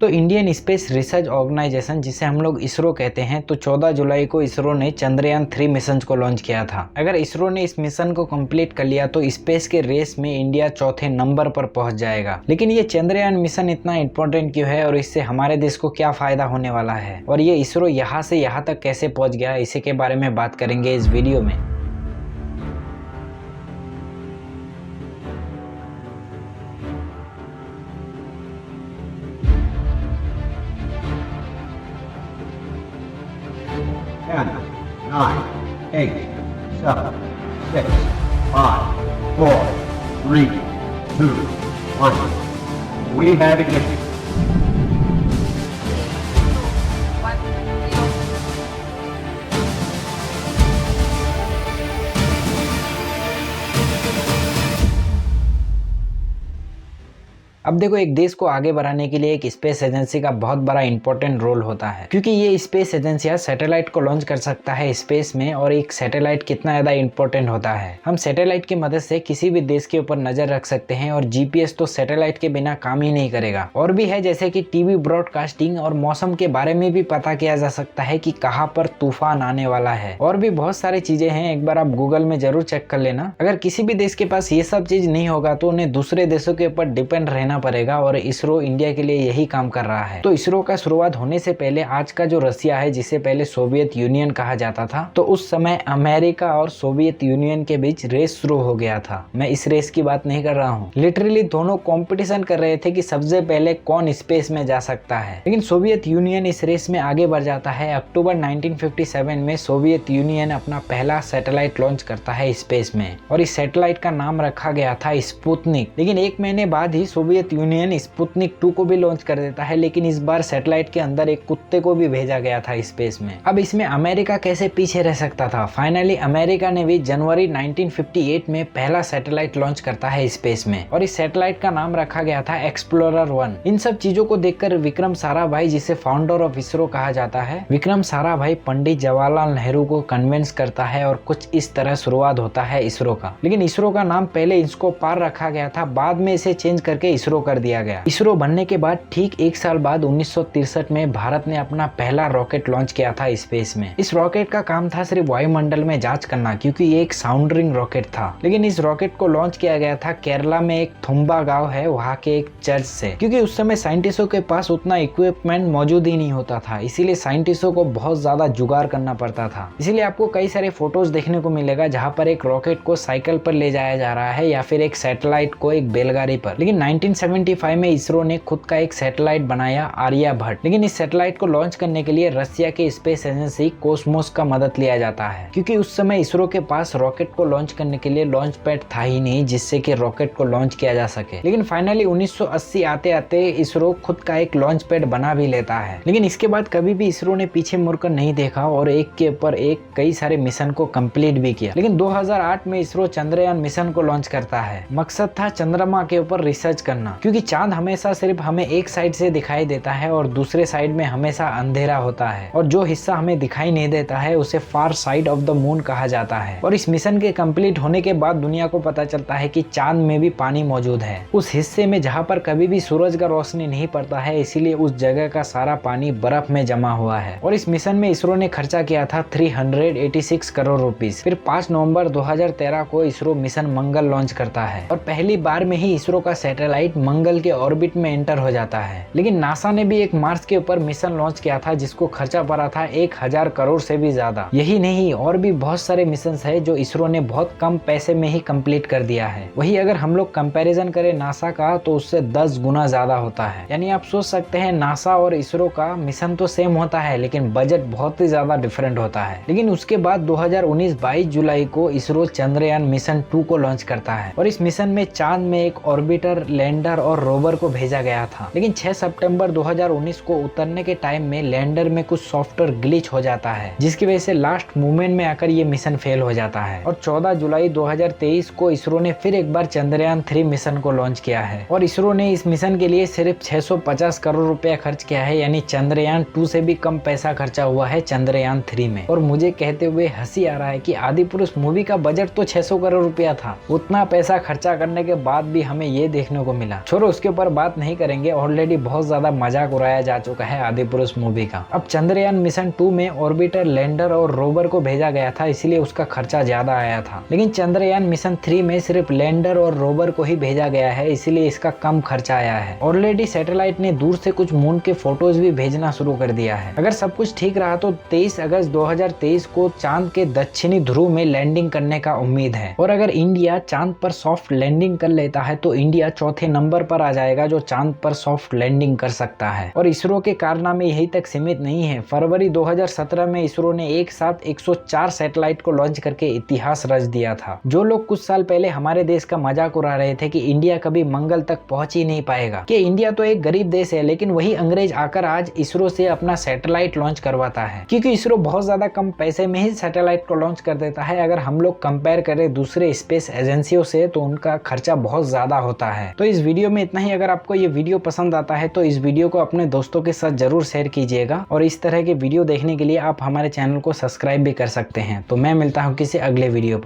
तो Indian space research organisation, जिसे हम लोग इसरो कहते हैं, तो 14 जुलाई को इसरो ने चंद्रयान 3 मिशन को लॉन्च किया था। अगर इसरो ने इस मिशन को कंप्लीट कर लिया तो स्पेस के रेस में इंडिया चौथे नंबर पर पहुंच जाएगा। लेकिन ये चंद्रयान मिशन इतना इंपॉर्टेंट क्यों है और इससे हमारे देश को क्या फायदा होने वाला है, और ये इसरो यहाँ से यहाँ तक कैसे पहुंच गया, इसी के बारे में बात करेंगे इस वीडियो में। Ten, nine, eight, seven, 6, 5, 4, 3, 2, 1. We have ignition. अब देखो, एक देश को आगे बढ़ाने के लिए एक स्पेस एजेंसी का बहुत बड़ा इंपॉर्टेंट रोल होता है, क्योंकि ये स्पेस एजेंसियां सैटेलाइट को लॉन्च कर सकता है स्पेस में। और एक सैटेलाइट कितना ज्यादा इंपॉर्टेंट होता है, हम सैटेलाइट की मदद से किसी भी देश के ऊपर नजर रख सकते हैं, और जीपीएस तो सैटेलाइट के बिना काम ही नहीं करेगा। और भी है, जैसे कि टीवी ब्रॉडकास्टिंग और मौसम के बारे में भी पता किया जा सकता है कि कहाँ पर तूफान आने वाला है। और भी बहुत सारी चीजें हैं, एक बार आप गूगल में जरूर चेक कर लेना। अगर किसी भी देश के पास ये सब चीज नहीं होगा तो उन्हें दूसरे देशों के ऊपर डिपेंड रहना पड़ेगा, और इसरो इंडिया के लिए यही काम कर रहा है। तो इसरो का शुरुआत होने से पहले आज का जो रसिया है, जिसे पहले सोवियत यूनियन कहा जाता था, तो उस समय अमेरिका और सोवियत यूनियन के बीच रेस शुरू हो गया था। मैं इस रेस की बात नहीं कर रहा हूँ, लिटरली दोनों कंपटीशन कर रहे थे कि सबसे पहले कौन स्पेस में जा सकता है। लेकिन सोवियत यूनियन इस रेस में आगे बढ़ जाता है। अक्टूबर 1957 में सोवियत यूनियन अपना पहला सैटेलाइट लॉन्च करता है स्पेस में, और इस सैटेलाइट का नाम रखा गया था स्पुतनिक। लेकिन एक महीने बाद ही सोवियत यूनियन स्पुतनिक 2 को भी लॉन्च कर देता है, लेकिन इस बार सैटेलाइट के अंदर एक कुत्ते को भी भेजा गया था स्पेस में। अब इसमें अमेरिका कैसे पीछे रह सकता था। फाइनली अमेरिका ने भी जनवरी 1958 में पहला सैटेलाइट लॉन्च करता है स्पेस में, और इस सैटेलाइट का नाम रखा गया था एक्सप्लोरर 1। इन सब चीजों को देखकर विक्रम साराभाई, जिसे फाउंडर ऑफ इसरो कहा जाता है, विक्रम साराभाई पंडित जवाहरलाल नेहरू को कन्विंस करता है, और कुछ इस तरह शुरुआत होता है इसरो का। लेकिन इसरो का नाम पहले इसको पार रखा गया था, बाद में इसे चेंज करके इसरो कर दिया गया। इसरो बनने के बाद ठीक एक साल बाद 1963 में भारत ने अपना पहला रॉकेट लॉन्च किया था स्पेस में। इस रॉकेट का काम था सिर्फ वायुमंडल में जांच करना, क्योंकि ये एक साउंडरिंग रॉकेट था। लेकिन इस रॉकेट को लॉन्च किया गया था केरला में एक थुम्बा गांव है, वहाँ के एक चर्च से, क्योंकि उस समय साइंटिस्टों के पास उतना इक्विपमेंट मौजूद ही नहीं होता था। इसीलिए साइंटिस्टों को बहुत ज्यादा जुगाड़ करना पड़ता था। इसीलिए आपको कई सारे फोटोज देखने को मिलेगा जहाँ पर एक रॉकेट को साइकिल पर ले जाया जा रहा है, या फिर एक सैटेलाइट को एक बैलगाड़ी पर। लेकिन 1975 में इसरो ने खुद का एक सैटेलाइट बनाया, आर्यभट्ट। लेकिन इस सैटेलाइट को लॉन्च करने के लिए रसिया के स्पेस एजेंसी कोस्मोस का मदद लिया जाता है, क्योंकि उस समय इसरो के पास रॉकेट को लॉन्च करने के लिए लॉन्च पैड था ही नहीं जिससे कि रॉकेट को लॉन्च किया जा सके। लेकिन फाइनली 1980 आते आते इसरो खुद का एक लॉन्च पैड बना भी लेता है। लेकिन इसके बाद कभी भी इसरो ने पीछे मुड़कर नहीं देखा, और एक के ऊपर एक कई सारे मिशन को कंप्लीट भी किया। लेकिन 2008 में इसरो चंद्रयान मिशन को लॉन्च करता है। मकसद था चंद्रमा के ऊपर रिसर्च करना, क्योंकि चांद हमेशा सिर्फ हमें एक साइड से दिखाई देता है और दूसरे साइड में हमेशा अंधेरा होता है, और जो हिस्सा हमें दिखाई नहीं देता है उसे फार साइड ऑफ द मून कहा जाता है। और इस मिशन के कंप्लीट होने के बाद दुनिया को पता चलता है कि चांद में भी पानी मौजूद है, उस हिस्से में जहाँ पर कभी भी सूरज का रोशनी नहीं पड़ता है, इसीलिए उस जगह का सारा पानी बर्फ में जमा हुआ है। और इस मिशन में इसरो ने खर्चा किया था 386 करोड़ रुपीस। फिर 5 नवंबर 2013 को इसरो मिशन मंगल लॉन्च करता है, और पहली बार में ही इसरो का सैटेलाइट मंगल के ऑर्बिट में एंटर हो जाता है। लेकिन नासा ने भी एक मार्स के ऊपर मिशन लॉन्च किया था, जिसको खर्चा पड़ा था 1000 करोड़ से भी ज्यादा। यही नहीं, और भी बहुत सारे मिशन है जो इसरो ने बहुत कम पैसे में ही कंप्लीट कर दिया है। वही अगर हम लोग कंपैरिजन करें नासा का, तो उससे 10 गुना ज्यादा होता है। यानी आप सोच सकते हैं नासा और इसरो का मिशन तो सेम होता है, लेकिन बजट बहुत ही ज्यादा डिफरेंट होता है। लेकिन उसके बाद 2019 22 जुलाई को इसरो चंद्रयान मिशन 2 को लॉन्च करता है, और इस मिशन में चांद में एक ऑर्बिटर, लैंडर और रोवर को भेजा गया था। लेकिन 6 सितंबर 2019 को उतरने के टाइम में लैंडर में कुछ सॉफ्टवेयर ग्लिच हो जाता है, जिसकी वजह से लास्ट मोमेंट में आकर ये मिशन फेल हो जाता है। और 14 जुलाई 2023 को इसरो ने फिर एक बार चंद्रयान 3 मिशन को लॉन्च किया है, और इसरो ने इस मिशन के लिए सिर्फ 650 करोड़ रुपया खर्च किया है। यानी चंद्रयान 2 से भी कम पैसा खर्चा हुआ है चंद्रयान 3 में। और मुझे कहते हुए हंसी आ रहा है कि आदि पुरुष मूवी का बजट तो 600 करोड़ रुपया था, उतना पैसा खर्चा करने के बाद भी हमें ये देखने को मिला मिला। छोड़ो, उसके ऊपर बात नहीं करेंगे, ऑलरेडी बहुत ज्यादा मजाक उड़ाया जा चुका है आदिपुरुष मूवी का। अब चंद्रयान मिशन 2 में ऑर्बिटर, लैंडर और रोवर को भेजा गया था, इसलिए उसका खर्चा ज्यादा आया था। लेकिन चंद्रयान मिशन 3 में सिर्फ लैंडर और रोवर को ही भेजा गया है, इसीलिए इसका कम खर्चा आया है। ऑलरेडी सैटेलाइट ने दूर से कुछ मून के फोटोज भी भेजना शुरू कर दिया है। अगर सब कुछ ठीक रहा तो 23 अगस्त 2023 को चांद के दक्षिणी ध्रुव में लैंडिंग करने का उम्मीद है। और अगर इंडिया चांद पर सॉफ्ट लैंडिंग कर लेता है तो इंडिया चौथे नंबर पर आ जाएगा जो चांद पर सॉफ्ट लैंडिंग कर सकता है। और इसरो के कारनामे यही तक सीमित नहीं है। फरवरी 2017 में इसरो ने एक साथ 104 सैटेलाइट को लॉन्च करके इतिहास रच दिया था। जो लोग कुछ साल पहले हमारे देश का मजाक उड़ा रहे थे कि इंडिया कभी मंगल तक पहुंच ही नहीं पाएगा, कि इंडिया तो एक गरीब देश है, लेकिन वही अंग्रेज आकर आज इसरो से अपना सैटेलाइट लॉन्च करवाता है। क्योंकि इसरो बहुत ज्यादा कम पैसे में ही सैटेलाइट को लॉन्च कर देता है। अगर हम लोग कंपेयर करें दूसरे स्पेस एजेंसियों से तो उनका खर्चा बहुत ज्यादा होता है। तो इस वीडियो में इतना ही। अगर आपको ये वीडियो पसंद आता है तो इस वीडियो को अपने दोस्तों के साथ जरूर शेयर कीजिएगा। और इस तरह के वीडियो देखने के लिए आप हमारे चैनल को सब्सक्राइब भी कर सकते हैं। तो मैं मिलता हूँ किसी अगले वीडियो पर।